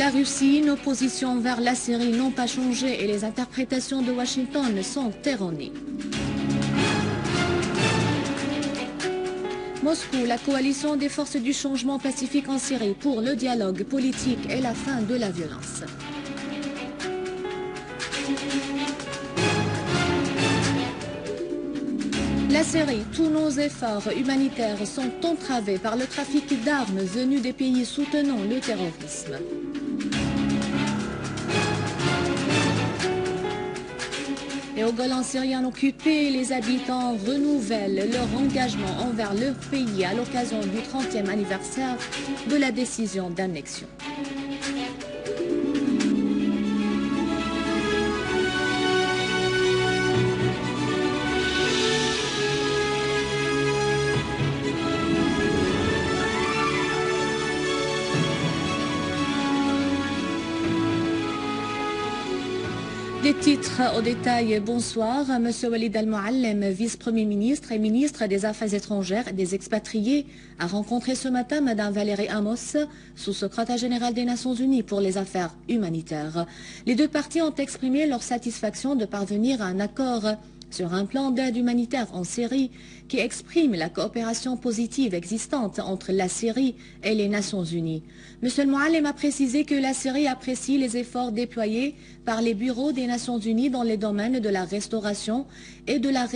la Russie, nos positions envers la Syrie n'ont pas changé et les interprétations de Washington sont erronées. Moscou, la coalition des forces du changement pacifique en Syrie pour le dialogue politique et la fin de la violence. La Syrie, tous nos efforts humanitaires sont entravés par le trafic d'armes venu des pays soutenant le terrorisme. Et au Golan syrien occupé, les habitants renouvellent leur engagement envers leur pays à l'occasion du 30e anniversaire de la décision d'annexion. Des titres au détail, bonsoir. Monsieur Walid Al-Mouallem, vice-premier ministre et ministre des Affaires étrangères et des expatriés, a rencontré ce matin Madame Valérie Amos, sous-secrétaire générale des Nations Unies pour les affaires humanitaires. Les deux parties ont exprimé leur satisfaction de parvenir à un accord sur un plan d'aide humanitaire en Syrie qui exprime la coopération positive existante entre la Syrie et les Nations Unies. M. Al-Mouallem a précisé que la Syrie apprécie les efforts déployés par les bureaux des Nations Unies dans les domaines de la restauration et de la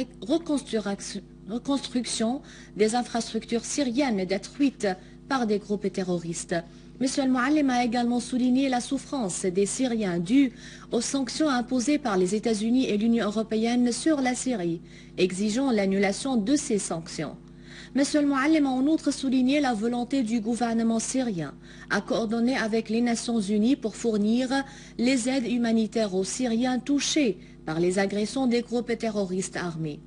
reconstruction des infrastructures syriennes détruites par des groupes terroristes. M. Al-Mouallem a également souligné la souffrance des Syriens due aux sanctions imposées par les États-Unis et l'Union européenne sur la Syrie, exigeant l'annulation de ces sanctions. M. Al-Mouallem a en outre souligné la volonté du gouvernement syrien à coordonner avec les Nations Unies pour fournir les aides humanitaires aux Syriens touchés par les agressions des groupes terroristes armés.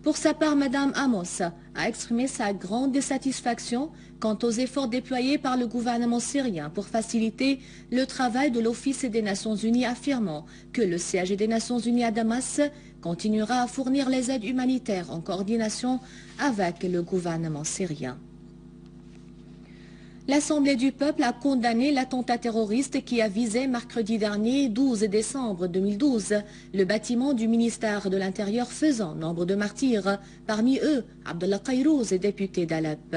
Pour sa part, Mme Amos a exprimé sa grande satisfaction quant aux efforts déployés par le gouvernement syrien pour faciliter le travail de l'Office des Nations Unies, affirmant que le siège des Nations Unies à Damas continuera à fournir les aides humanitaires en coordination avec le gouvernement syrien. L'Assemblée du peuple a condamné l'attentat terroriste qui a visé mercredi dernier, 12 décembre 2012, le bâtiment du ministère de l'Intérieur faisant nombre de martyrs, parmi eux Abdullah Qayrouz, député d'Alep.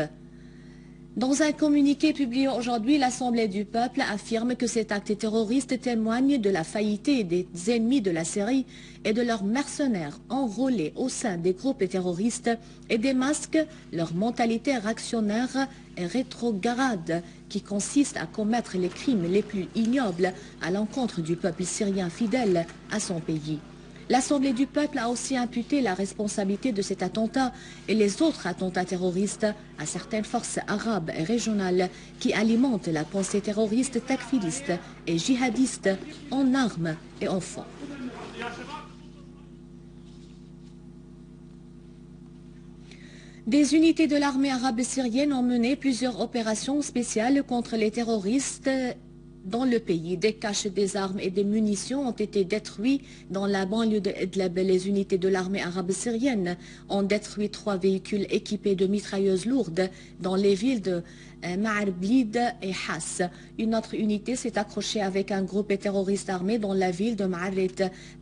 Dans un communiqué publié aujourd'hui, l'Assemblée du peuple affirme que cet acte terroriste témoigne de la faillite des ennemis de la Syrie et de leurs mercenaires enrôlés au sein des groupes terroristes et démasque leur mentalité réactionnaire et rétrograde qui consiste à commettre les crimes les plus ignobles à l'encontre du peuple syrien fidèle à son pays. L'Assemblée du peuple a aussi imputé la responsabilité de cet attentat et les autres attentats terroristes à certaines forces arabes et régionales qui alimentent la pensée terroriste takfiriste et djihadiste en armes et en fonds. Des unités de l'armée arabe syrienne ont mené plusieurs opérations spéciales contre les terroristes dans le pays. Des caches, des armes et des munitions ont été détruits dans la banlieue de Idlib. Les unités de l'armée arabe syrienne ont détruit 3 véhicules équipés de mitrailleuses lourdes dans les villes de Ma'arblid et Hass. Une autre unité s'est accrochée avec un groupe terroriste armé dans la ville de Ma'arit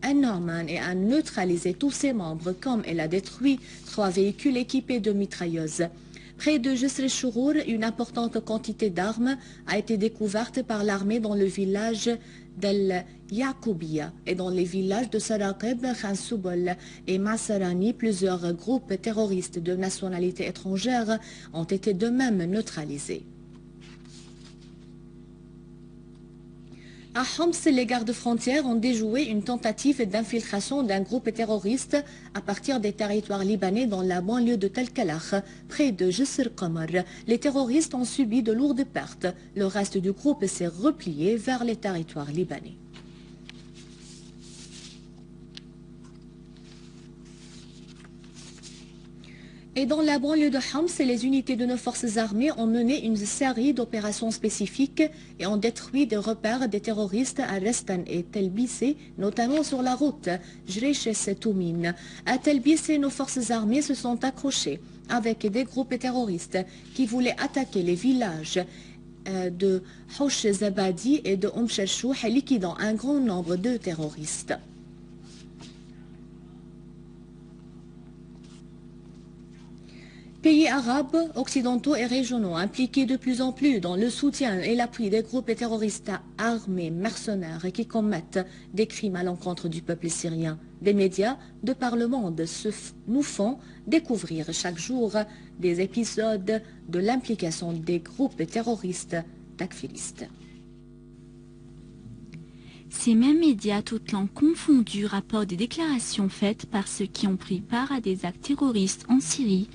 al-Norman et a neutralisé tous ses membres, comme elle a détruit 3 véhicules équipés de mitrailleuses. Près de Jisr al-Shourour, une importante quantité d'armes a été découverte par l'armée dans le village d'El Yaqoubiya et dans les villages de Saraqib, Khan Soubol et Masarani. Plusieurs groupes terroristes de nationalité étrangère ont été de même neutralisés. À Homs, les gardes-frontières ont déjoué une tentative d'infiltration d'un groupe terroriste à partir des territoires libanais dans la banlieue de Tel Kalach, près de Jisr Qamar. Les terroristes ont subi de lourdes pertes. Le reste du groupe s'est replié vers les territoires libanais. Et dans la banlieue de Homs, les unités de nos forces armées ont mené une série d'opérations spécifiques et ont détruit des repères des terroristes à Restan et Tel Bissé, notamment sur la route Jreches-Toumine. À Tel Bissé, nos forces armées se sont accrochées avec des groupes terroristes qui voulaient attaquer les villages de Hosh Zabadi et de Chouh, liquidant un grand nombre de terroristes. Pays arabes, occidentaux et régionaux impliqués de plus en plus dans le soutien et l'appui des groupes terroristes armés, mercenaires et qui commettent des crimes à l'encontre du peuple syrien. Des médias de par le monde nous font découvrir chaque jour des épisodes de l'implication des groupes terroristes takfiristes. Ces mêmes médias, toutes langues confondues, rapportent des déclarations faites par ceux qui ont pris part à des actes terroristes en Syrie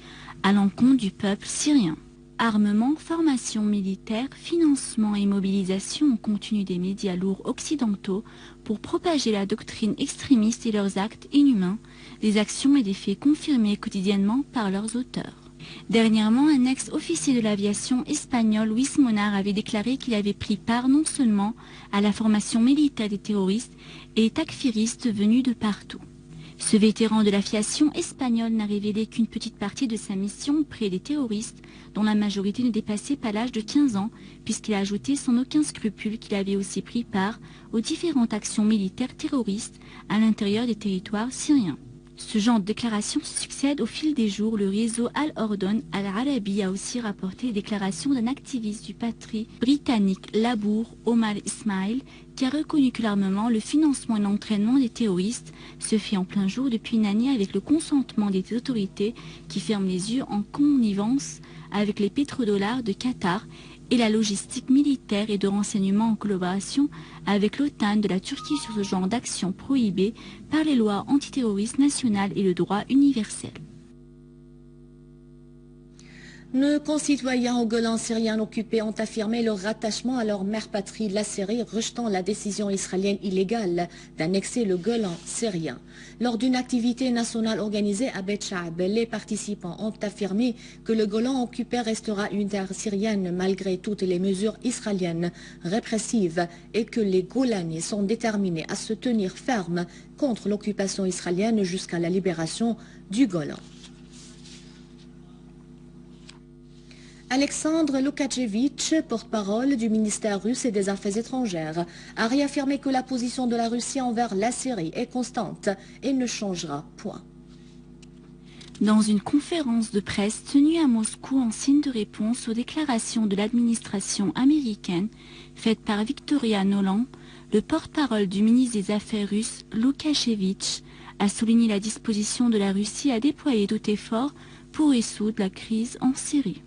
à l'encontre du peuple syrien. Armement, formation militaire, financement et mobilisation en continu des médias lourds occidentaux pour propager la doctrine extrémiste et leurs actes inhumains, des actions et des faits confirmés quotidiennement par leurs auteurs. Dernièrement, un ex-officier de l'aviation espagnol, Luis Monar, avait déclaré qu'il avait pris part non seulement à la formation militaire des terroristes et takfiristes venus de partout. Ce vétéran de l'aviation espagnole n'a révélé qu'une petite partie de sa mission auprès des terroristes, dont la majorité ne dépassait pas l'âge de 15 ans, puisqu'il a ajouté sans aucun scrupule qu'il avait aussi pris part aux différentes actions militaires terroristes à l'intérieur des territoires syriens. Ce genre de déclaration se succède au fil des jours. Le réseau Al-Ordon Al-Arabi a aussi rapporté les déclarations d'un activiste du parti britannique Labour, Omar Ismail, qui a reconnu que l'armement, le financement et l'entraînement des terroristes se fait en plein jour depuis une année avec le consentement des autorités qui ferment les yeux en connivence avec les pétrodollars de Qatar et la logistique militaire et de renseignement en collaboration avec l'OTAN de la Turquie sur ce genre d'actions prohibées par les lois antiterroristes nationales et le droit universel. Nos concitoyens au Golan syrien occupés ont affirmé leur rattachement à leur mère patrie, la Syrie, rejetant la décision israélienne illégale d'annexer le Golan syrien. Lors d'une activité nationale organisée à Beit Sha'b, les participants ont affirmé que le Golan occupé restera une terre syrienne malgré toutes les mesures israéliennes répressives et que les Golanais sont déterminés à se tenir fermes contre l'occupation israélienne jusqu'à la libération du Golan. Alexandre Loukachevitch, porte-parole du ministère russe des Affaires étrangères, a réaffirmé que la position de la Russie envers la Syrie est constante et ne changera point. Dans une conférence de presse tenue à Moscou en signe de réponse aux déclarations de l'administration américaine faites par Victoria Nuland, le porte-parole du ministre des Affaires russe, Loukachevitch, a souligné la disposition de la Russie à déployer tout effort pour résoudre la crise en Syrie.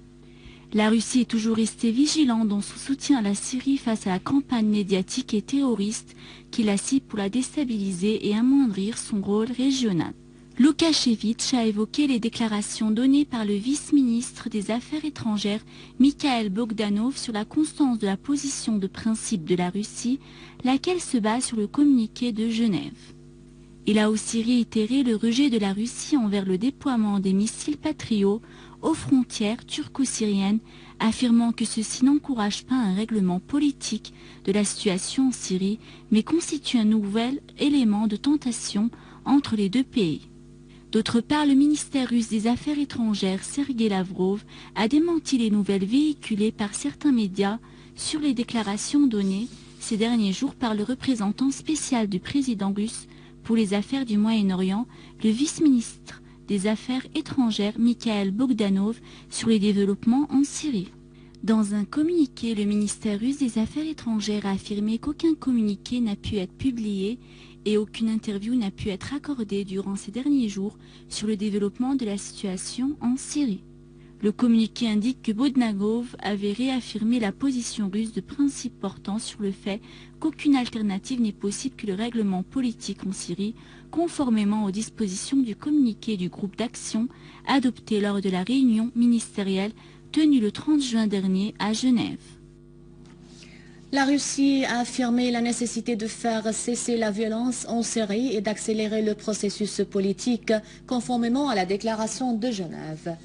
La Russie est toujours restée vigilante dans son soutien à la Syrie face à la campagne médiatique et terroriste qui la cible pour la déstabiliser et amoindrir son rôle régional. Loukachevitch a évoqué les déclarations données par le vice-ministre des Affaires étrangères Mikhail Bogdanov sur la constance de la position de principe de la Russie, laquelle se base sur le communiqué de Genève. Il a aussi réitéré le rejet de la Russie envers le déploiement des missiles Patriot aux frontières turco-syriennes, affirmant que ceci n'encourage pas un règlement politique de la situation en Syrie, mais constitue un nouvel élément de tentation entre les deux pays. D'autre part, le ministère russe des Affaires étrangères, Sergei Lavrov, a démenti les nouvelles véhiculées par certains médias sur les déclarations données ces derniers jours par le représentant spécial du président russe pour les affaires du Moyen-Orient, le vice-ministre des Affaires étrangères Mikhail Bogdanov sur les développements en Syrie. Dans un communiqué, le ministère russe des Affaires étrangères a affirmé qu'aucun communiqué n'a pu être publié et aucune interview n'a pu être accordée durant ces derniers jours sur le développement de la situation en Syrie. Le communiqué indique que Bogdanov avait réaffirmé la position russe de principe portant sur le fait qu'aucune alternative n'est possible que le règlement politique en Syrie, conformément aux dispositions du communiqué du groupe d'action adopté lors de la réunion ministérielle tenue le 30 juin dernier à Genève. La Russie a affirmé la nécessité de faire cesser la violence en Syrie et d'accélérer le processus politique conformément à la déclaration de Genève.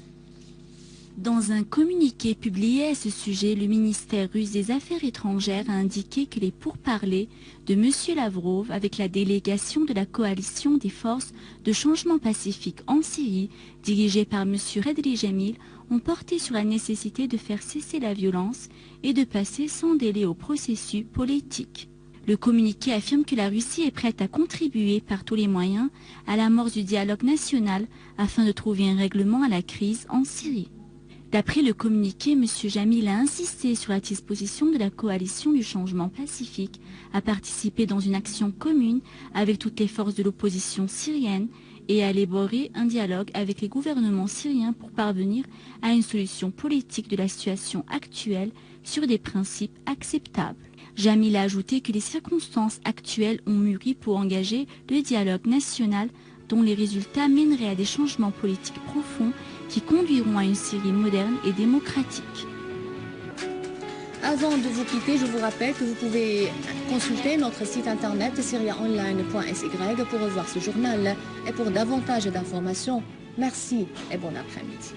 Dans un communiqué publié à ce sujet, le ministère russe des Affaires étrangères a indiqué que les pourparlers de M. Lavrov avec la délégation de la coalition des forces de changement pacifique en Syrie, dirigée par M. Redri Jamil, ont porté sur la nécessité de faire cesser la violence et de passer sans délai au processus politique. Le communiqué affirme que la Russie est prête à contribuer par tous les moyens à l'amorce du dialogue national afin de trouver un règlement à la crise en Syrie. D'après le communiqué, M. Jamil a insisté sur la disposition de la coalition du changement pacifique à participer dans une action commune avec toutes les forces de l'opposition syrienne et à élaborer un dialogue avec les gouvernements syriens pour parvenir à une solution politique de la situation actuelle sur des principes acceptables. Jamil a ajouté que les circonstances actuelles ont mûri pour engager le dialogue national dont les résultats mèneraient à des changements politiques profonds qui conduiront à une Syrie moderne et démocratique. Avant de vous quitter, je vous rappelle que vous pouvez consulter notre site internet syriaonline.sy pour revoir ce journal et pour davantage d'informations. Merci et bon après-midi.